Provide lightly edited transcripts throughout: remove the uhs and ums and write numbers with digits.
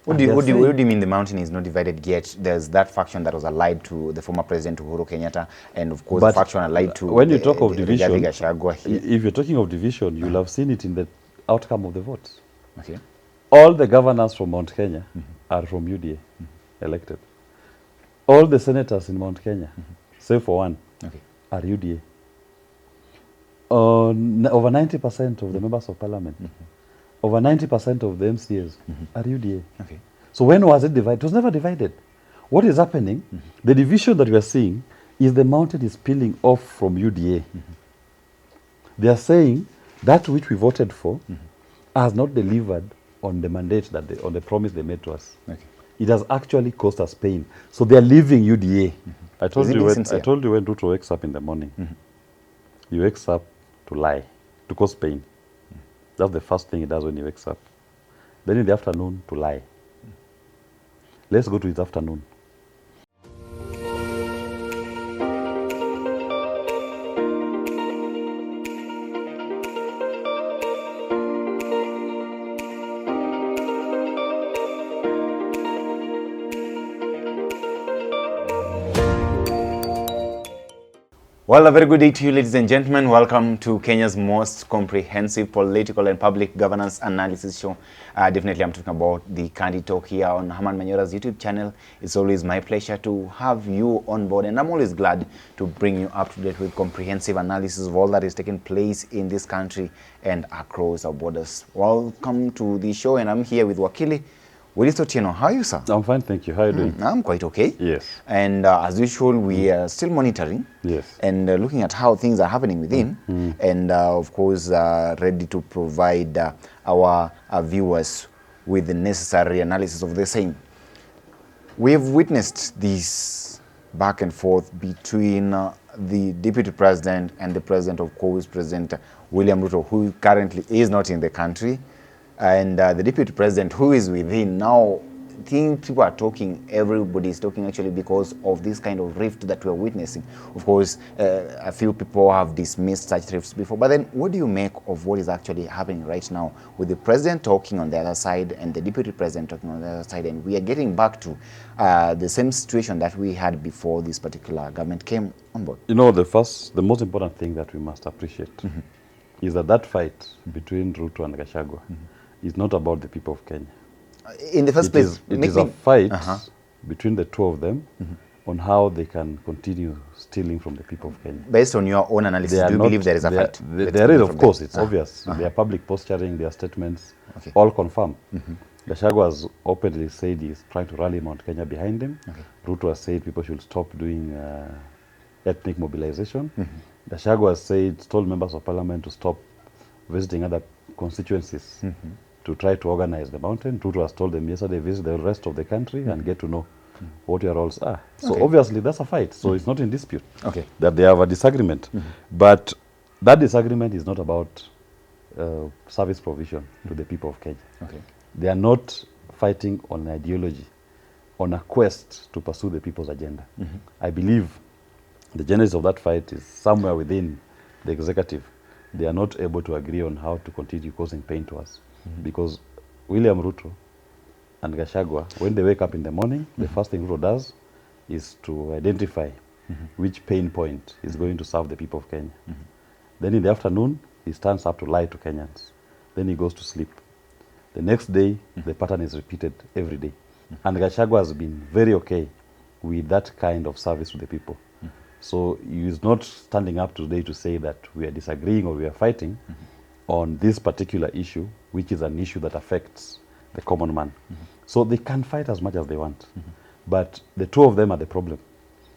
What do you mean the mountain is not divided yet? There's that faction that was allied to the former President Uhuru Kenyatta, and of course the faction allied to when you talk of division, Gachagua here. If you're talking of division, you'll have seen it in the outcome of the votes. Okay. All the governors from Mount Kenya are from UDA, elected. All the senators in Mount Kenya, save for one, are UDA. Over 90% of the members of parliament, over 90% of the MCAs are UDA. Okay. So when was it divided? It was never divided. What is happening, the division that we are seeing is the mountain is peeling off from UDA. They are saying that which we voted for has not delivered on the mandate, on the promise they made to us. Okay. It has actually caused us pain. So they are leaving UDA. I told you when Ruto wakes up in the morning, he wakes up to lie, to cause pain. That's the first thing he does when he wakes up. Then in the afternoon, to lie. Let's go to his afternoon. Well, a very good day to you, ladies and gentlemen. Welcome to Kenya's most comprehensive political and public governance analysis show. Definitely, I'm talking about the Candid Talk here on Herman Manyora's YouTube channel. It's always my pleasure to have you on board, and I'm always glad to bring you up to date with comprehensive analysis of all that is taking place in this country and across our borders. Welcome to the show, and I'm here with Wakili Willis-Otieno. How are you, sir? I'm fine, thank you. How are you doing? I'm quite okay. Yes. And as usual, we are still monitoring. Yes. And looking at how things are happening within. And of course, ready to provide our viewers with the necessary analysis of the same. We have witnessed this back and forth between the Deputy President and the President, of course, President William Ruto, who currently is not in the country. And the Deputy President, who is within now, I think people are talking, everybody is talking actually because of this kind of rift that we're witnessing. Of course, a few people have dismissed such rifts before, but then what do you make of what is actually happening right now with the President talking on the other side and the Deputy President talking on the other side, and we are getting back to the same situation that we had before this particular government came on board? You know, the most important thing that we must appreciate is that fight between Ruto and Gachagua is not about the people of Kenya. In the first place, it is a fight between the two of them on how they can continue stealing from the people of Kenya. Based on your own analysis, do you believe there is a fight? There is, of course, it's obvious. Their public posturing, their statements, all confirm. Gachagua has openly said he's trying to rally Mount Kenya behind him. Ruto has said people should stop doing ethnic mobilization. Gachagua has told members of parliament to stop visiting other constituencies to try to organize the mountain. Ruto has told them yesterday, visit the rest of the country and get to know what your roles are. So obviously that's a fight. So it's not in dispute that they have a disagreement. But that disagreement is not about service provision to the people of Kenya. They are not fighting on ideology, on a quest to pursue the people's agenda. I believe the genesis of that fight is somewhere within the executive. They are not able to agree on how to continue causing pain to us. Because William Ruto and Gachagua, when they wake up in the morning, the first thing Ruto does is to identify which pain point is going to serve the people of Kenya. Then in the afternoon, he stands up to lie to Kenyans. Then he goes to sleep. The next day, the pattern is repeated every day. And Gachagua has been very okay with that kind of service to the people. So he is not standing up today to say that we are disagreeing or we are fighting on this particular issue, which is an issue that affects the common man. So they can fight as much as they want. But the two of them are the problem.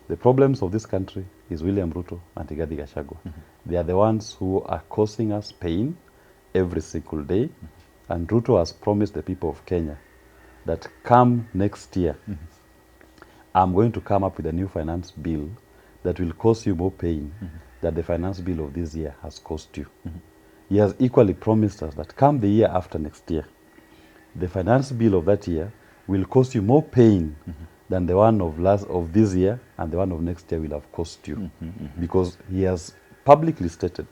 The problems of this country is William Ruto and Rigathi Gachagua. They are the ones who are causing us pain every single day. And Ruto has promised the people of Kenya that come next year, I'm going to come up with a new finance bill that will cause you more pain than the finance bill of this year has cost you. He has equally promised us that come the year after next year, the finance bill of that year will cost you more pain than the one of this year, and the one of next year will have cost you. Because he has publicly stated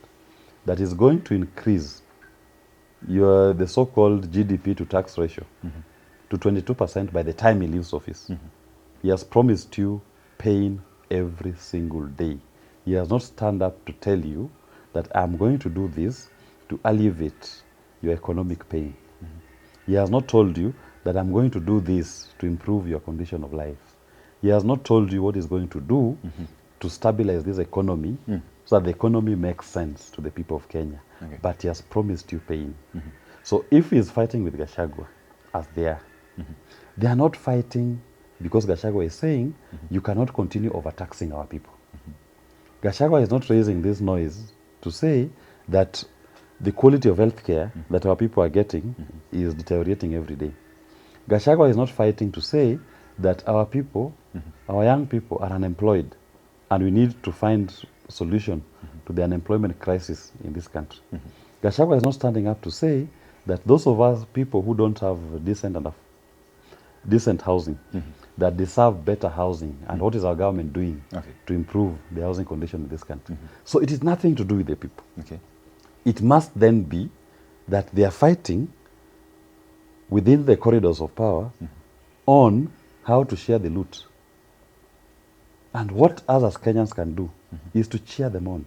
that he's going to increase the so-called GDP to tax ratio to 22% by the time he leaves office. He has promised you pain every single day. He has not stand up to tell you that I'm going to do this to alleviate your economic pain. He has not told you that I'm going to do this to improve your condition of life. He has not told you what he's going to do to stabilize this economy so that the economy makes sense to the people of Kenya. Okay. But he has promised you pain. So if he's fighting with Gachagua, as they are not fighting because Gachagua is saying you cannot continue overtaxing our people. Gachagua is not raising this noise to say that the quality of healthcare that our people are getting is deteriorating every day. Gachagua is not fighting to say that our people, our young people are unemployed and we need to find a solution to the unemployment crisis in this country. Gachagua is not standing up to say that those of us people who don't have decent housing, that deserve better housing, and what is our government doing to improve the housing condition in this country. So it is nothing to do with the people. It must then be that they are fighting within the corridors of power on how to share the loot. And what us as Kenyans can do is to cheer them on.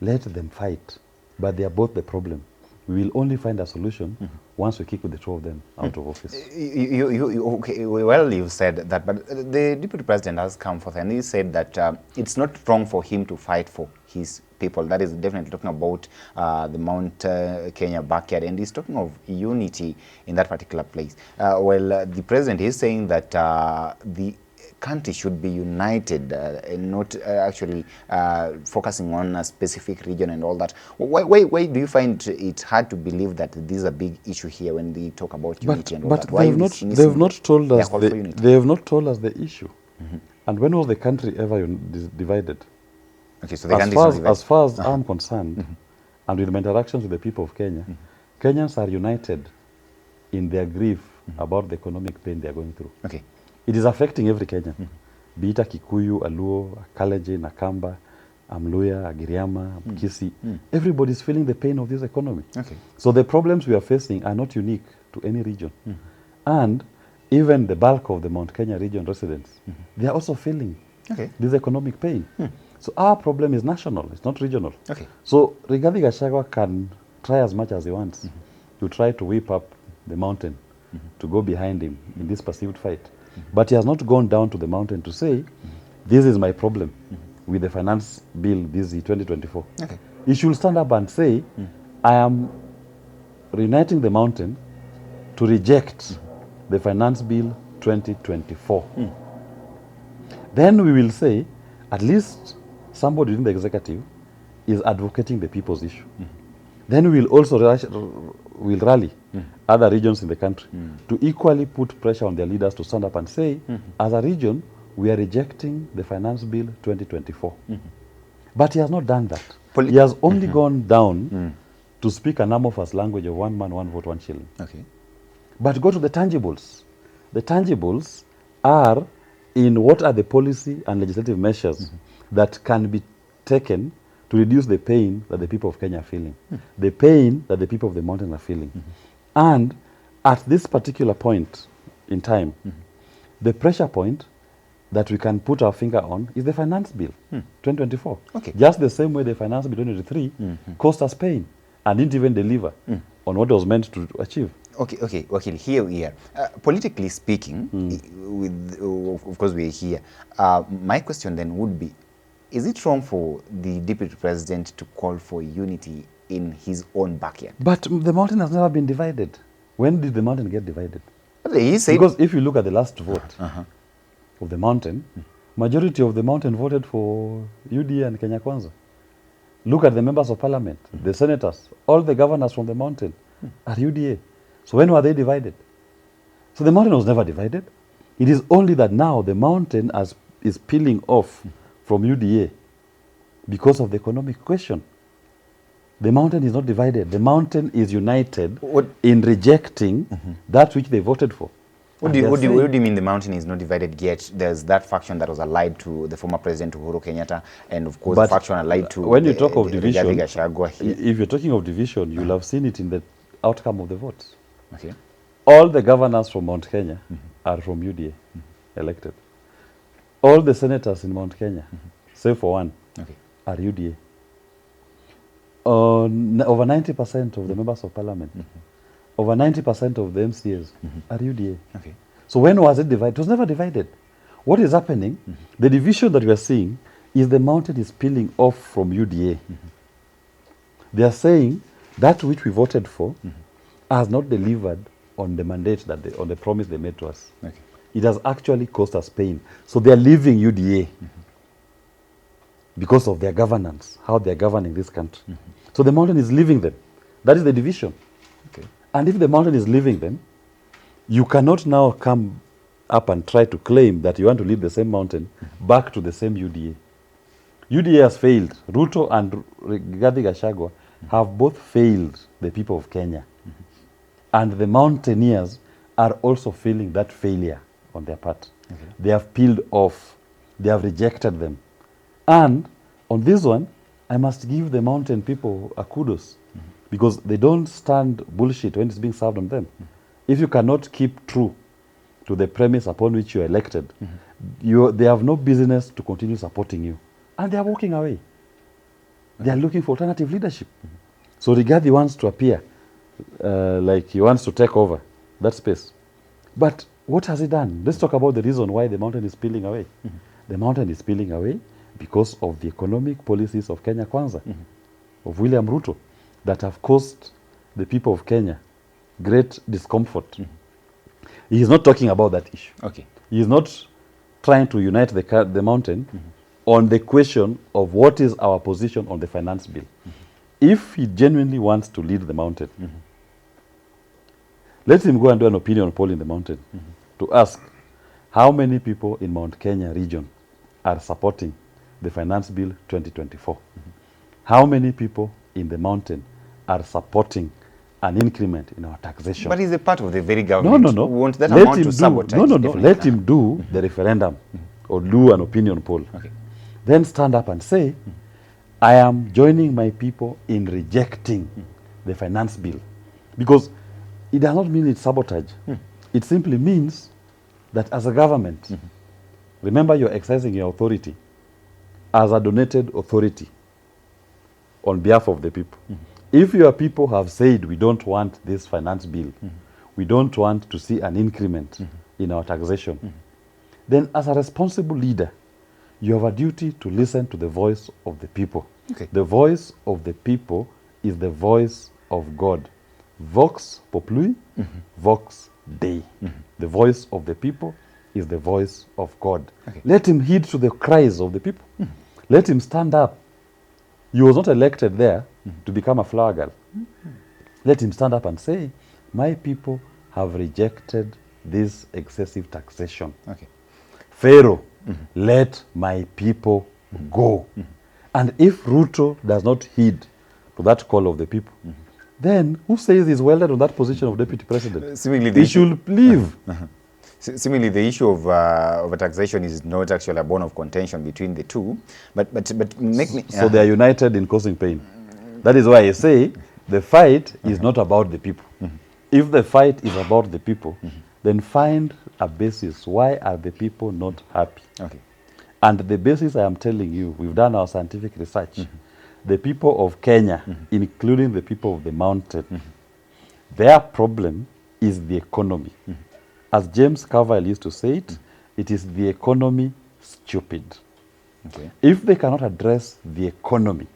Let them fight. But they are both the problem. We will only find a solution once we kick the two of them out of office. Okay, well, you said that, but the deputy president has come forth and he said that it's not wrong for him to fight for his people. That is definitely talking about the Mount Kenya backyard, and he's talking of unity in that particular place. The president is saying that the country should be united and not actually focusing on a specific region and all that. Why do you find it hard to believe that this is a big issue here when they talk about unity and all that? Why they have not told us they have not told us the issue. And when was the country ever divided? Okay, so the country is not divided. As far as I'm concerned, and with my interactions with the people of Kenya, Kenyans are united in their grief about the economic pain they are going through. Okay. It is affecting every Kenyan. Be it a Kikuyu, a Luo, a Kalenjin, a Kamba, a Mluya, a Giriama, a Kisi. Everybody's feeling the pain of this economy. Okay. So the problems we are facing are not unique to any region. And even the bulk of the Mount Kenya region residents, they are also feeling this economic pain. So our problem is national, it's not regional. Okay. So Rigathi Gachagua can try as much as he wants to try to whip up the mountain to go behind him in this perceived fight. But he has not gone down to the mountain to say, this is my problem with the finance bill, this is 2024. Okay. He should stand up and say, I am reuniting the mountain to reject the finance bill 2024. Then we will say, at least somebody in the executive is advocating the people's issue. Then we will also rally other regions in the country to equally put pressure on their leaders to stand up and say, as a region, we are rejecting the finance bill 2024. But he has not done that. He has only gone down to speak an amorphous language of one man, one vote, one shilling. Okay. But go to the tangibles. The tangibles are in what are the policy and legislative measures that can be taken to reduce the pain that the people of Kenya are feeling, the pain that the people of the mountain are feeling. And at this particular point in time, the pressure point that we can put our finger on is the finance bill, 2024. Okay. Just the same way the finance bill 2023 caused us pain and didn't even deliver on what it was meant to achieve. Okay, here we are. Politically speaking, of course we are here. My question then would be, is it wrong for the deputy president to call for unity in his own backyard? But the mountain has never been divided. When did the mountain get divided? He said, because if you look at the last vote of the mountain, majority of the mountain voted for UDA and Kenya Kwanza. Look at the members of parliament, the senators, all the governors from the mountain are UDA. So when were they divided? So the mountain was never divided. It is only that now the mountain is peeling off from UDA because of the economic question. The mountain is not divided. The mountain is united in rejecting that which they voted for. What do you mean the mountain is not divided yet? There's that faction that was allied to the former president Uhuru Kenyatta, and of course the faction allied to when you talk of division, Gachagua here. If you're talking of division, you'll have seen it in the outcome of the votes. Okay. All the governors from Mount Kenya are from UDA, elected. All the senators in Mount Kenya, save for one, are UDA. Over 90% of the members of parliament, over 90% of the MCAs are UDA. Okay. So when was it divided? It was never divided. What is happening, the division that we are seeing is the mountain is peeling off from UDA. They are saying that which we voted for has not delivered on the mandate, that on the promise they made to us. Okay. It has actually caused us pain. So they are leaving UDA because of their governance, how they are governing this country. So the mountain is leaving them. That is the division. Okay. And if the mountain is leaving them, you cannot now come up and try to claim that you want to lead the same mountain back to the same UDA. UDA has failed. Ruto and Rigathi Gachagua have both failed the people of Kenya. And the mountaineers are also feeling that failure on their part. Okay. They have peeled off. They have rejected them. And on this one, I must give the mountain people a kudos because they don't stand bullshit when it's being served on them. If you cannot keep true to the premise upon which you are elected, they have no business to continue supporting you. And they are walking away. They are looking for alternative leadership. So Rigathi wants to appear like he wants to take over that space. But what has he done? Let's talk about the reason why the mountain is peeling away. The mountain is peeling away because of the economic policies of Kenya Kwanza, of William Ruto, that have caused the people of Kenya great discomfort. He is not talking about that issue. Okay. He is not trying to unite the mountain on the question of what is our position on the finance bill. If he genuinely wants to lead the mountain, let him go and do an opinion poll in the mountain to ask how many people in Mount Kenya region are supporting the finance bill 2024. How many people in the mountain are supporting an increment in our taxation? But he's a part of the very government. No. Won't that Let amount him to do, sabotage? No. Let him do the referendum or do an opinion poll. Okay. Then stand up and say, I am joining my people in rejecting the finance bill. Because it does not mean it's sabotage. It simply means that as a government, remember you're exercising your authority as a donated authority on behalf of the people. If your people have said we don't want this finance bill, we don't want to see an increment in our taxation, then as a responsible leader, you have a duty to listen to the voice of the people. Okay. The voice of the people is the voice of God. Vox populi, vox Dei. The voice of the people is the voice of God. Okay. Let him heed to the cries of the people. Let him stand up. He was not elected there to become a flower girl. Let him stand up and say, my people have rejected this excessive taxation. Okay. Pharaoh, let my people go. And if Ruto does not heed to that call of the people, then who says he's welded on that position of deputy president? Seemingly He should leave. Seemingly, the issue of taxation is not actually a bone of contention between the two. But make me... So they are united in causing pain. That is why I say the fight is not about the people. If the fight is about the people, then find a basis. Why are the people not happy? Okay. And the basis I am telling you, we've done our scientific research. The people of Kenya, including the people of the mountain, their problem is the economy. As James Carville used to say it, it is the economy stupid. Okay. If they cannot address the economy,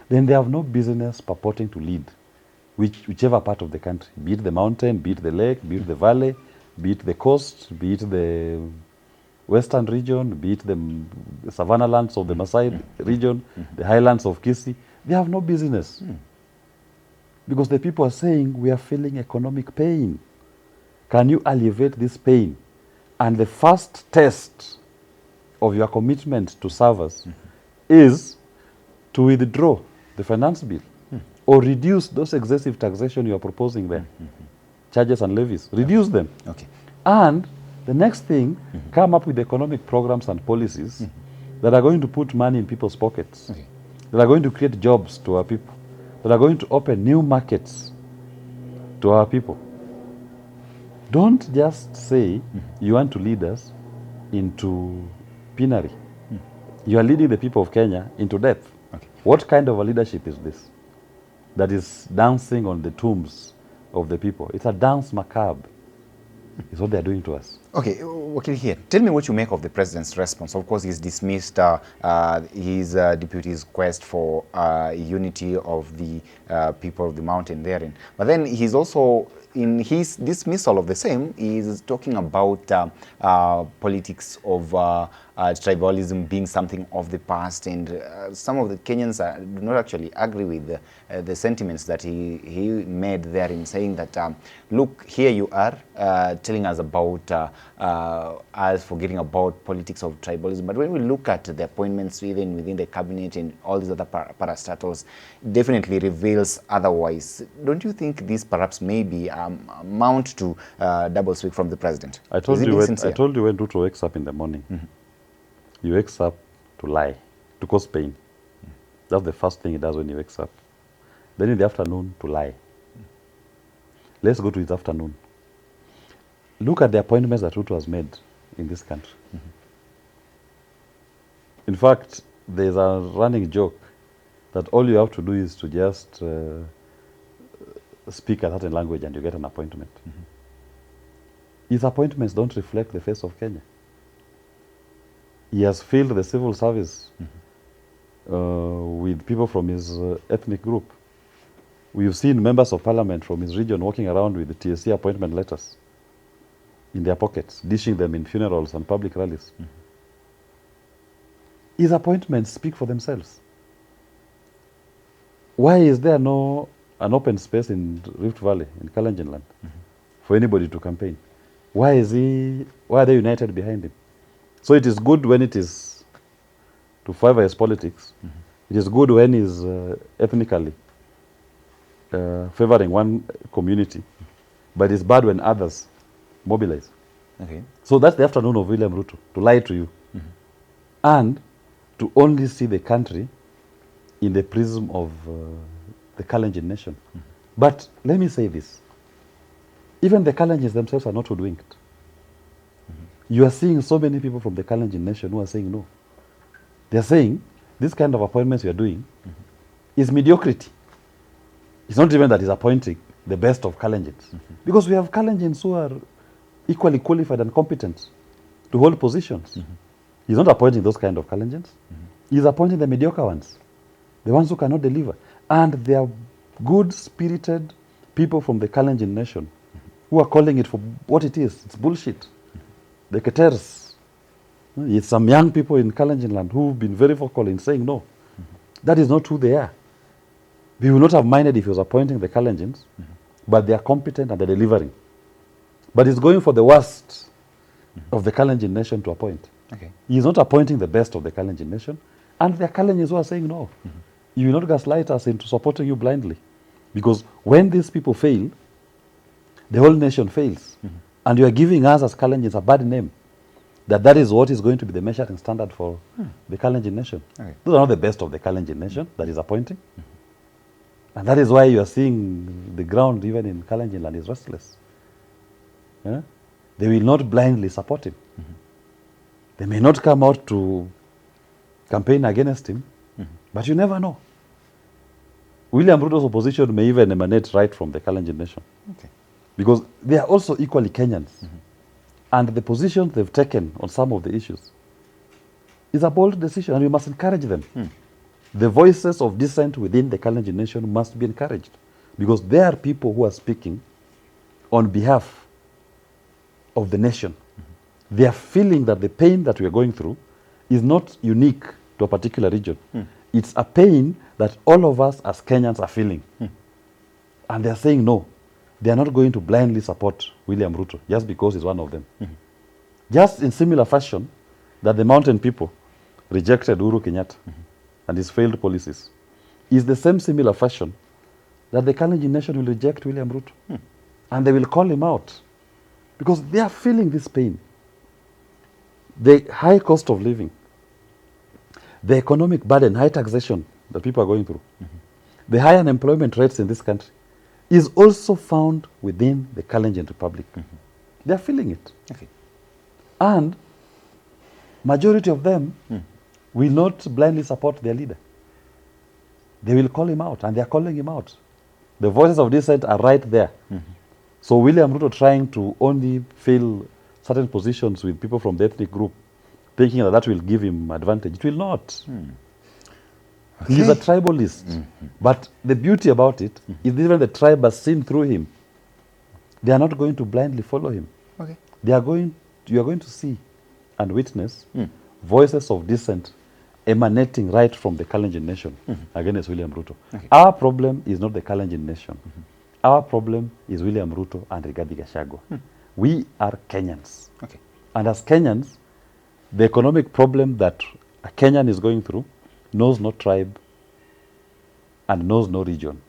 then they have no business purporting to lead whichever part of the country, be it the mountain, be it the lake, be it the valley, be it the coast, be it the western region, be it the savannah lands of the Maasai region, the highlands of Kisii. They have no business. Because the people are saying, we are feeling economic pain. Can you alleviate this pain? And the first test of your commitment to serve us is to withdraw the finance bill or reduce those excessive taxation you are proposing there. Charges and levies. Reduce them. Okay. And the next thing, come up with economic programs and policies that are going to put money in people's pockets, that are going to create jobs to our people, that are going to open new markets to our people. Don't just say you want to lead us into penury. You are leading the people of Kenya into death. Okay. What kind of a leadership is this? That is dancing on the tombs of the people. It's a dance macabre. It's what they're doing to us. Okay, okay, here. Tell me what you make of the president's response. Of course, he's dismissed his deputy's quest for unity of the people of the mountain therein. But then he's also, in his dismissal of the same, he's talking about politics of tribalism being something of the past, and some of the Kenyans do not actually agree with the sentiments that he made there in saying that, look, here you are telling us about us forgetting about politics of tribalism, but when we look at the appointments within the cabinet and all these other parastatals, definitely reveals otherwise. Don't you think this perhaps maybe amount to double speak from the president? I told you when Ruto wakes up in the morning, he wakes up to lie, to cause pain. That's the first thing he does when he wakes up. Then in the afternoon, to lie. Let's go to his afternoon. Look at the appointments that Ruto has made in this country. In fact, there's a running joke that all you have to do is to just speak a certain language and you get an appointment. His appointments don't reflect the face of Kenya. He has filled the civil service with people from his ethnic group. We've seen members of parliament from his region walking around with the TSC appointment letters in their pockets, dishing them in funerals and public rallies. His appointments speak for themselves. Why is there no an open space in Rift Valley, in Kalenjin land, for anybody to campaign? Why are they united behind him? So it is good when it is to favor his politics. It is good when he's ethnically favoring one community, but it's bad when others mobilize. Okay. So that's the afternoon of William Ruto, to lie to you. And to only see the country in the prism of the Kalenjin nation. But let me say this. Even the Kalenjins themselves are not hoodwinked. You are seeing so many people from the Kalenjin nation who are saying no. They are saying, this kind of appointments you are doing is mediocrity. It's not even that he's appointing the best of Kalenjins. Because we have Kalenjins who are equally qualified and competent to hold positions. He's not appointing those kind of Kalenjins. He's appointing the mediocre ones, the ones who cannot deliver. And they are good-spirited people from the Kalenjin nation who are calling it for what it is. It's bullshit. The Keteras. It's some young people in Kalenjin land who've been very vocal in saying no. That is not who they are. We would not have minded if he was appointing the Kalenjins, but they are competent and they're delivering. But he's going for the worst of the Kalenjin nation to appoint. Okay. He's not appointing the best of the Kalenjin nation, and there are Kalenjins who are saying no. You will not gaslight us into supporting you blindly. Because when these people fail, the whole nation fails. And you are giving us as Kalenjins a bad name. That is what is going to be the measuring standard for the Kalenjin nation. Okay. Those are not the best of the Kalenjin nation that is appointing. And that is why you are seeing the ground even in Kalenjin land is restless. Yeah? They will not blindly support him. They may not come out to campaign against him, but you never know. William Ruto's opposition may even emanate right from the Kalenjin nation. Okay. Because they are also equally Kenyans. And the positions they've taken on some of the issues is a bold decision, and we must encourage them. The voices of dissent within the Kalenjin nation must be encouraged, because there are people who are speaking on behalf of the nation. They are feeling that the pain that we are going through is not unique to a particular region. It's a pain that all of us as Kenyans are feeling. And they are saying no. They are not going to blindly support William Ruto just because he's one of them. Just in similar fashion that the mountain people rejected Uhuru Kenyatta and his failed policies, is the same similar fashion that the Kalenjin nation will reject William Ruto. And they will call him out because they are feeling this pain. The high cost of living, the economic burden, high taxation that people are going through, the high unemployment rates in this country is also found within the Kalenjin Republic. They're feeling it. Okay. And majority of them will not blindly support their leader. They will call him out, and they're calling him out. The voices of dissent are right there. So William Ruto trying to only fill certain positions with people from the ethnic group, thinking that will give him advantage. It will not. Okay. He's a tribalist. But the beauty about it is even the tribe has seen through him. They are not going to blindly follow him. Okay. You are going to see and witness voices of dissent emanating right from the Kalenjin nation against William Ruto. Okay. Our problem is not the Kalenjin nation. Our problem is William Ruto and Rigathi Gachagua. We are Kenyans. Okay. And as Kenyans, the economic problem that a Kenyan is going through knows no tribe and knows no region.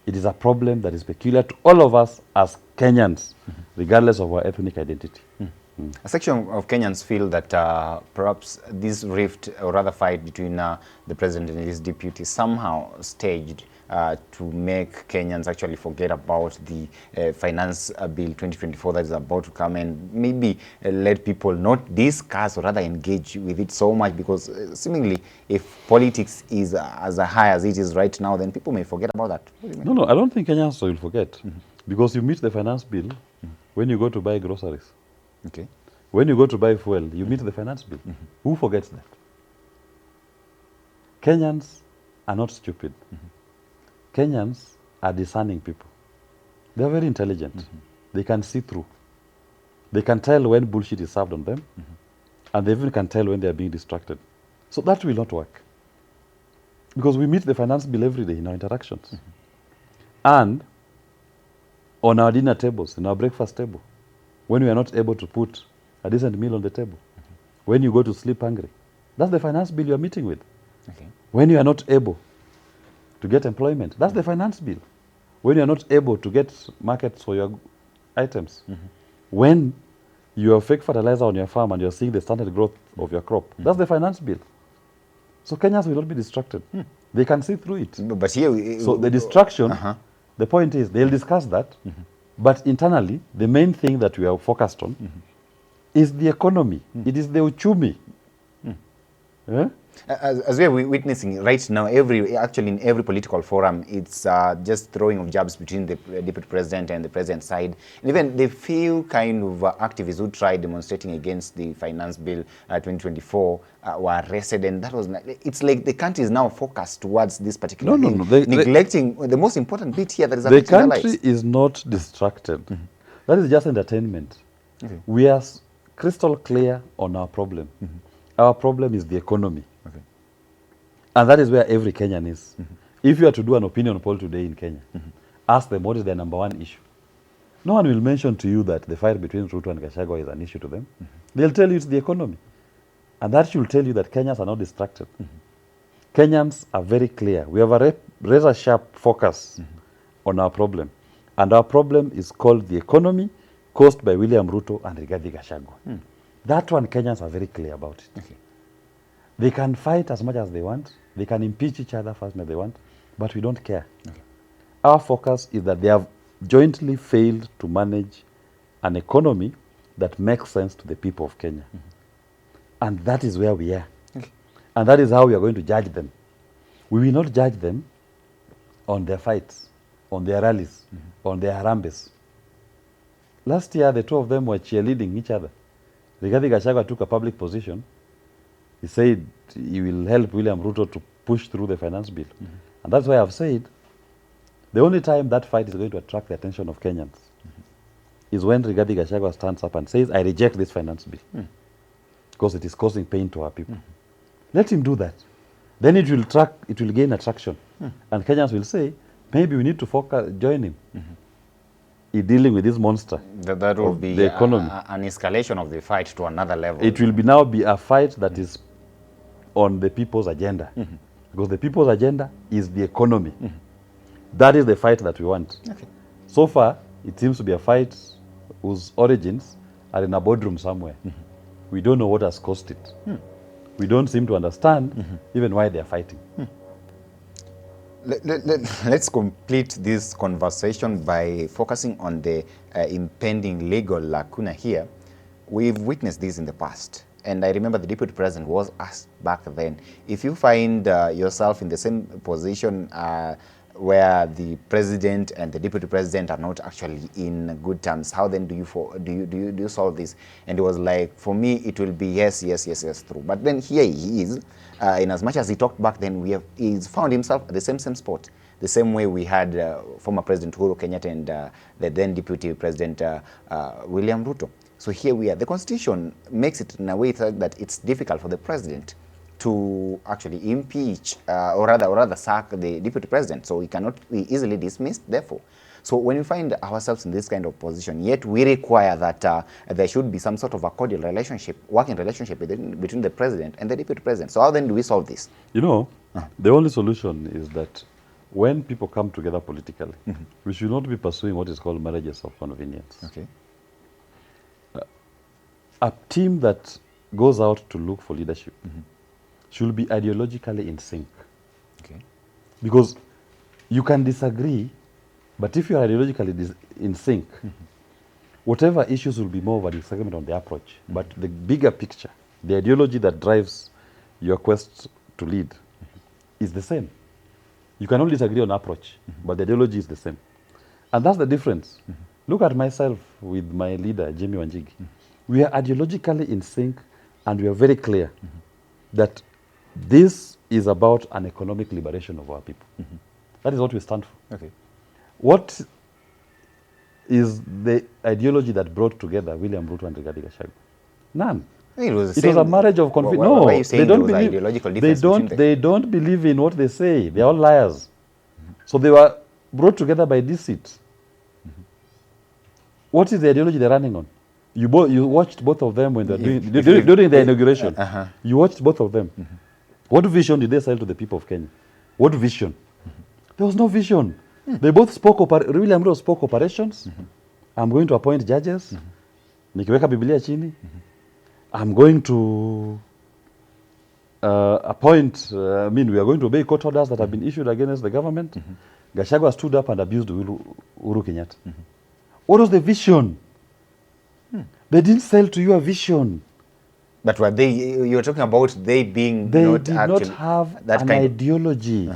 It is a problem that is peculiar to all of us as Kenyans, regardless of our ethnic identity. A section of Kenyans feel that perhaps this rift, or rather fight between the president and his deputy, somehow staged to make Kenyans actually forget about the finance bill 2024 that is about to come, and maybe let people not discuss or rather engage with it so much, because seemingly if politics is as high as it is right now, then people may forget about that. What do you mean? No, I don't think Kenyans will forget. Because you meet the finance bill when you go to buy groceries. Okay. When you go to buy fuel, you meet the finance bill. Who forgets that? Kenyans are not stupid. Kenyans are discerning people. They are very intelligent. They can see through. They can tell when bullshit is served on them, and they even can tell when they are being distracted. So that will not work. Because we meet the finance bill every day in our interactions. And on our dinner tables, in our breakfast table, when we are not able to put a decent meal on the table, when you go to sleep hungry, that's the finance bill you are meeting with. Okay. When you are not able to get employment, that's the finance bill. When you are not able to get markets for your items, when you have fake fertilizer on your farm and you're seeing the standard growth of your crop, that's the finance bill. So Kenyans will not be distracted. They can see through it. No, but here, So the distraction, the point is they'll discuss that, but internally, the main thing that we are focused on is the economy. It is the uchumi. As we are witnessing right now, actually in every political forum, it's just throwing of jabs between the deputy president and the president side. And even the few kind of activists who tried demonstrating against the finance bill 2024 were arrested, and that was it's like the country is now focused towards this particular thing, neglecting the most important bit here, that is the country is not distracted. That is just entertainment. Okay. We are crystal clear on our problem. Our problem is the economy. Okay. And that is where every Kenyan is. If you are to do an opinion poll today in Kenya, ask them what is their number one issue. No one will mention to you that the fight between Ruto and Gachagua is an issue to them. They'll tell you it's the economy. And that should tell you that Kenyans are not distracted. Kenyans are very clear. We have a razor sharp focus on our problem. And our problem is called the economy, caused by William Ruto and Rigathi Gachagua. That one, Kenyans are very clear about it. Okay. They can fight as much as they want. They can impeach each other as much as they want, but we don't care. Okay. Our focus is that they have jointly failed to manage an economy that makes sense to the people of Kenya. And that is where we are. Okay. And that is how we are going to judge them. We will not judge them on their fights, on their rallies, on their harambes. Last year, the two of them were cheerleading each other. Rigathi Gachagua took a public position. He said he will help William Ruto to push through the finance bill. And that's why I've said the only time that fight is going to attract the attention of Kenyans is when Rigathi Gachagua stands up and says, I reject this finance bill because it is causing pain to our people. Let him do that. Then it will gain attraction. And Kenyans will say, maybe we need to join him in dealing with this monster. That will be the economy. An escalation of the fight to another level. It will now be a fight that is on the people's agenda. Because the people's agenda is the economy. That is the fight that we want. Okay. So far, it seems to be a fight whose origins are in a boardroom somewhere. We don't know what has caused it. We don't seem to understand even why they are fighting. Let's complete this conversation by focusing on the impending legal lacuna here. We've witnessed this in the past. And I remember the deputy president was asked back then, if you find yourself in the same position where the president and the deputy president are not actually in good terms, how then do you solve this? And it was like, for me, it will be yes, through. But then here he is, in as much as he talked back then, he's found himself at the same spot. The same way we had former President Uhuru Kenyatta and the then deputy president William Ruto. So here we are. The Constitution makes it in a way that it's difficult for the president to actually impeach or rather sack the deputy president. So he cannot be easily dismissed, therefore. So when we find ourselves in this kind of position, yet we require that there should be some sort of a cordial relationship, working relationship between the president and the deputy president. So how then do we solve this? You know, the only solution is that when people come together politically, we should not be pursuing what is called marriages of convenience. Okay. A team that goes out to look for leadership should be ideologically in sync. Okay. Because you can disagree, but if you are ideologically in sync, whatever issues will be more of a disagreement on the approach. But the bigger picture, the ideology that drives your quest to lead is the same. You can only disagree on approach, but the ideology is the same. And that's the difference. Look at myself with my leader, Jimmy Wanjigi. We are ideologically in sync, and we are very clear that this is about an economic liberation of our people. That is what we stand for. Okay. What is the ideology that brought together William Ruto and Rigathi Gachagua? None. It was a marriage of convenience. No, why are you saying they don't there was believe. ideological difference They don't believe in what they say. They are all liars. So they were brought together by deceit. What is the ideology they're running on? You watched both of them when they were during the inauguration. You watched both of them. What vision did they sell to the people of Kenya? What vision? There was no vision. They both spoke. William Ruto spoke operations. I'm going to appoint judges. Nikiweka Biblia chini. I'm going to appoint. We are going to obey court orders that have been issued against the government. Gachagua stood up and abused Uhuru Kenyatta. What was the vision? They didn't sell to you a vision. But were they? You were talking about they being. They did not have that an ideology.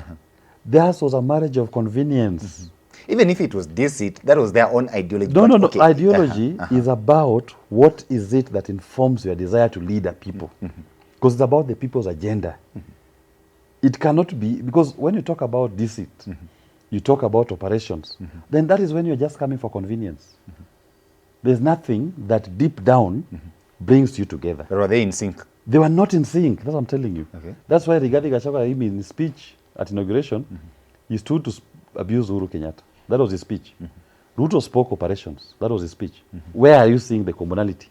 Theirs was a marriage of convenience. Even if it was deceit, that was their own ideology. No. Okay. Ideology is about what is it that informs your desire to lead a people. Because it's about the people's agenda. It cannot be, because when you talk about deceit, you talk about operations, then that is when you're just coming for convenience. There's nothing that deep down brings you together. But were they in sync? They were not in sync. That's what I'm telling you. Okay. That's why Rigathi Gachagua, in his speech at inauguration, he stood to abuse Uhuru Kenyatta. That was his speech. Ruto spoke operations. That was his speech. Where are you seeing the commonality?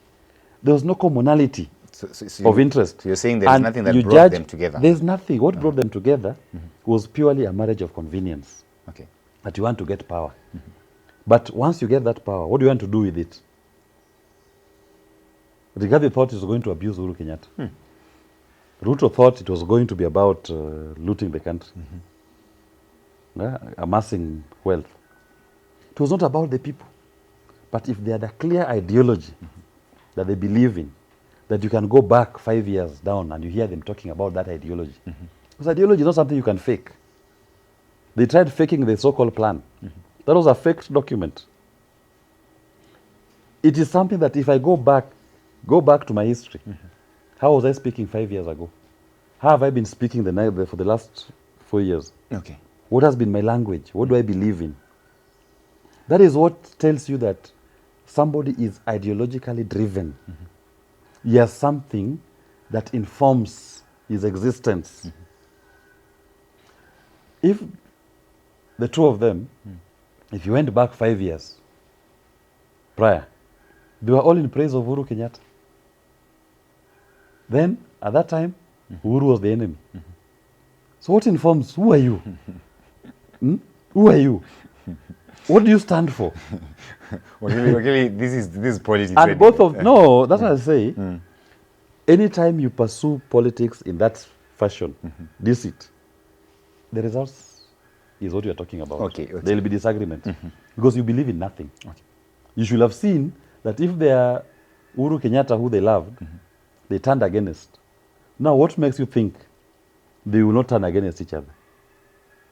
There was no commonality of interest. So you're saying there's nothing that brought them together? There's nothing. What brought them together was purely a marriage of convenience. Okay. That you want to get power. But once you get that power, what do you want to do with it? Rigathi thought he was going to abuse Uhuru Kenyatta. Ruto thought it was going to be about looting the country, amassing wealth. It was not about the people. But if they had a clear ideology that they believe in, that you can go back 5 years down and you hear them talking about that ideology. Because ideology is not something you can fake. They tried faking the so-called plan. That was a faked document. It is something that if I go back to my history, how was I speaking 5 years ago? How have I been speaking for the last 4 years? Okay. What has been my language? What do I believe in? That is what tells you that somebody is ideologically driven. He has something that informs his existence. If the two of them, if you went back 5 years prior, they were all in praise of Uhuru Kenyatta. Then, at that time, Uhuru was the enemy. So what informs, who are you? Who are you? What do you stand for? Okay, this is politics. And both of, no, that's what I say. Anytime you pursue politics in that fashion, deceit, the results is what you are talking about. Okay. There will be disagreement because you believe in nothing. Okay. You should have seen that if they are Uhuru Kenyatta, who they loved, they turned against. Now, what makes you think they will not turn against each other?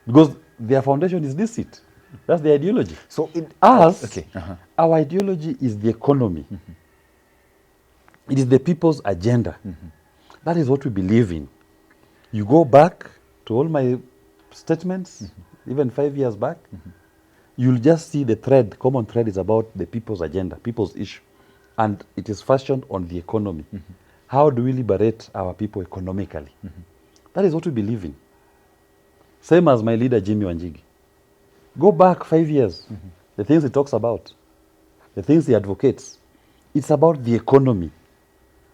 Because their foundation is deceit. That's the ideology. So our ideology is the economy. It is the people's agenda. That is what we believe in. You go back to all my statements, even 5 years back, you'll just see the thread, common thread is about the people's agenda, people's issue. And it is fashioned on the economy. How do we liberate our people economically? That is what we believe in. Same as my leader, Jimmy Wanjigi. Go back 5 years. The things he talks about, the things he advocates, it's about the economy,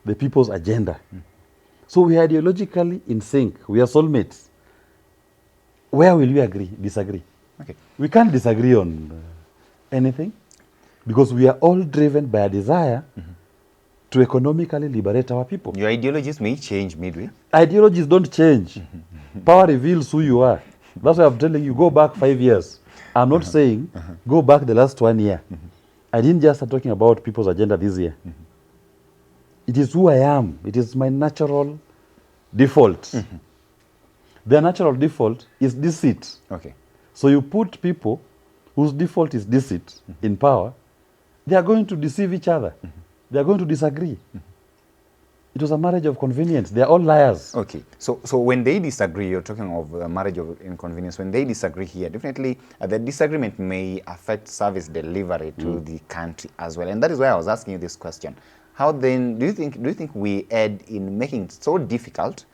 the people's agenda. So we are ideologically in sync. We are soulmates. Where will we disagree? Okay. We can't disagree on anything because we are all driven by a desire to economically liberate our people. Your ideologies may change midway. Ideologies don't change. Power reveals who you are. That's why I'm telling you, go back 5 years. I'm not saying go back the last 1 year. I didn't just start talking about people's agenda this year. It is who I am. It is my natural default. Their natural default is deceit. Okay. So you put people whose default is deceit in power, they are going to deceive each other. They are going to disagree. It was a marriage of convenience. They are all liars. Okay. So when they disagree, you're talking of a marriage of inconvenience. When they disagree here, definitely the disagreement may affect service delivery to the country as well. And that is why I was asking you this question. How then do you think we erred in making it so difficult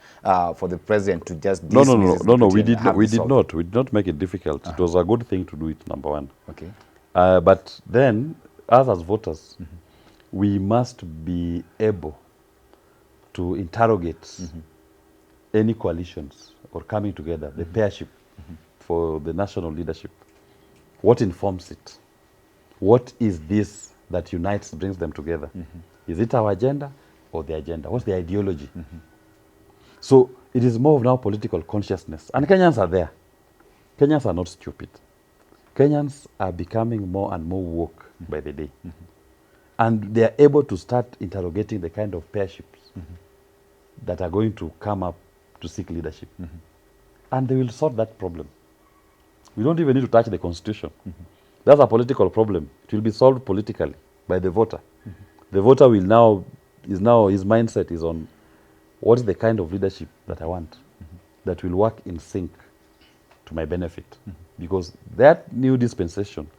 for the president to just dismiss No, we did not make it difficult. It was a good thing to do it, number one. Okay. But then, us as voters, we must be able to interrogate any coalitions or coming together, the pairship for the national leadership. What informs it? What is this that unites, brings them together? Is it our agenda or the agenda? What's the ideology? So it is more of now political consciousness. And Kenyans are there. Kenyans are not stupid. Kenyans are becoming more and more woke by the day. And they are able to start interrogating the kind of pairships that are going to come up to seek leadership. And they will solve that problem. We don't even need to touch the constitution. That's a political problem. It will be solved politically by the voter. The voter will now, his mindset is on what is the kind of leadership that I want that will work in sync to my benefit. Because that new dispensation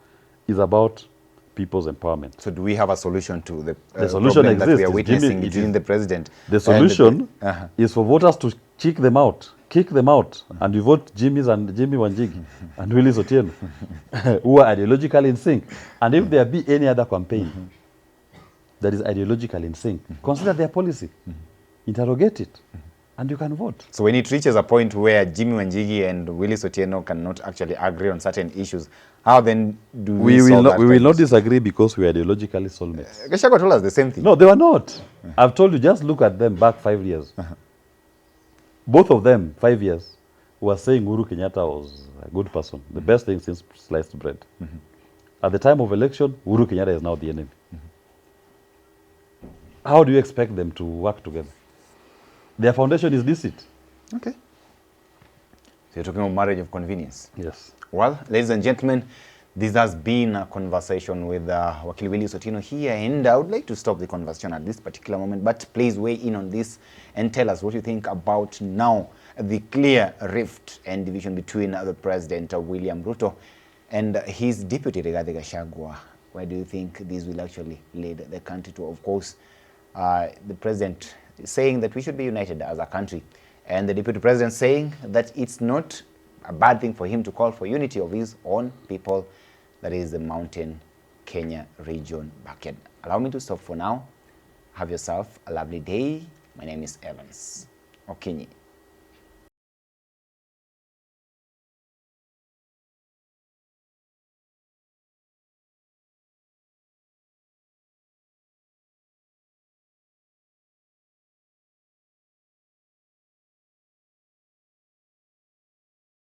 is about people's empowerment. So do we have a solution to the solution problem exists. that we are witnessing between the president? The solution is for voters to kick them out, and you vote Jimmy Wanjigi and Willis Otieno, who are ideologically in sync. And if there be any other campaign that is ideologically in sync, consider their policy, interrogate it, and you can vote. So when it reaches a point where Jimmy Wanjigi and Willis Otieno cannot actually agree on certain issues, how then do we solve that? We will not disagree because we are ideologically soulmates. Gachagua told us the same thing. No, they were not. I've told you, just look at them back 5 years. Both of them, 5 years, were saying Uhuru Kenyatta was a good person, the best thing since sliced bread. At the time of election, Uhuru Kenyatta is now the enemy. How do you expect them to work together? Their foundation is deceit. Okay. So you're talking about marriage of convenience. Yes. Well, ladies and gentlemen, this has been a conversation with Wakili Willis Otieno here, and I would like to stop the conversation at this particular moment, but please weigh in on this and tell us what you think about now the clear rift and division between the President William Ruto and his deputy Rigathi Gachagua. Where do you think this will actually lead the country to? Of course, the president is saying that we should be united as a country, and the deputy president saying that it's not a bad thing for him to call for unity of his own people, that is the Mountain Kenya region bucket. Allow me to stop for now. Have yourself a lovely day. My name is Evans Okinyi.